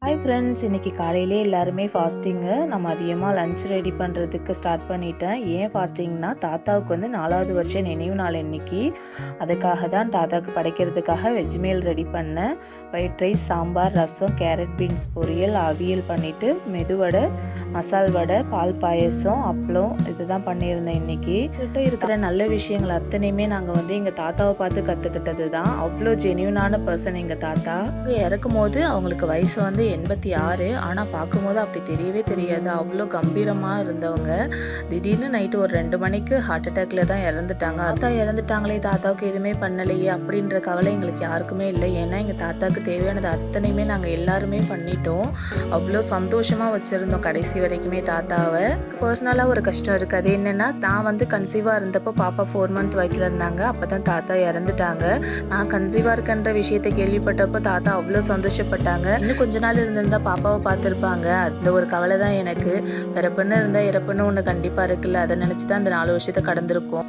Hi friends, இன்றைக்கி காலையிலே எல்லாருமே ஃபாஸ்டிங்கு. நான் மதியமாக லஞ்ச் ரெடி பண்ணுறதுக்கு ஸ்டார்ட் பண்ணிட்டேன். ஏன் ஃபாஸ்டிங்னா, தாத்தாவுக்கு வந்து 4வது வருஷம் நினைவு நாள் இன்னைக்கு. அதுக்காக தான் தாத்தாவுக்கு படைக்கிறதுக்காக வெஜ் மீல் ரெடி பண்ணேன். ஒயிட் ரைஸ், சாம்பார், ரசம், கேரட் பீன்ஸ் பொரியல், அவியல் பண்ணிவிட்டு மெதுவடை, மசால் வடை, பால் பாயசம், அப்பளம் இதுதான் பண்ணியிருந்தேன் இன்றைக்கி. இருக்கிற நல்ல விஷயங்கள் அத்தனையுமே நாங்கள் வந்து எங்கள் தாத்தாவை பார்த்து கற்றுக்கிட்டது தான். அவ்வளோ ஜென்யூனான பர்சன் எங்கள் தாத்தா. இறக்கும் போது அவங்களுக்கு வயசு வந்து 86. ஆனால் பார்க்கும்போது அப்படி தெரியவே தெரியாது. அவ்வளோ கம்பீரமாக இருந்தவங்க. திடீர்னு நைட்டு ஒரு 2 மணிக்கு ஹார்ட் அட்டாக்ல தான் இறந்துட்டாங்க. தாத்தா இறந்துட்டாங்களே, தாத்தாவுக்கு எதுவுமே பண்ணலையே அப்படின்ற கவலை எங்களுக்கு யாருக்குமே இல்லை. ஏன்னா எங்கள் தாத்தாவுக்கு தேவையானது அத்தனையுமே நாங்கள் எல்லாருமே பண்ணிட்டோம். அவ்வளோ சந்தோஷமாக வச்சுருந்தோம் கடைசி வரைக்குமே தாத்தாவை. பர்சனலாக ஒரு கஷ்டம் இருக்குது. அது என்னென்னா, நான் வந்து கன்சீவாக இருந்தப்போ பாப்பா 4 மந்த் வயசில் இருந்தாங்க. அப்போ தான் தாத்தா இறந்துட்டாங்க. நான் கன்சீவாக இருக்கன்ற விஷயத்தை கேள்விப்பட்டப்போ தாத்தா அவ்வளோ சந்தோஷப்பட்டாங்க. இன்னும் கொஞ்ச நாள் இருந்திருந்தா பாப்பாவை பார்த்துருப்பாங்க. அந்த ஒரு கவலை தான் எனக்கு. பிறப்புன்னு இருந்தால் இறப்புன்னு ஒன்று கண்டிப்பாக இருக்குல்ல, அதை நினச்சி தான் இந்த 4 வருஷத்தை கடந்திருக்கோம்.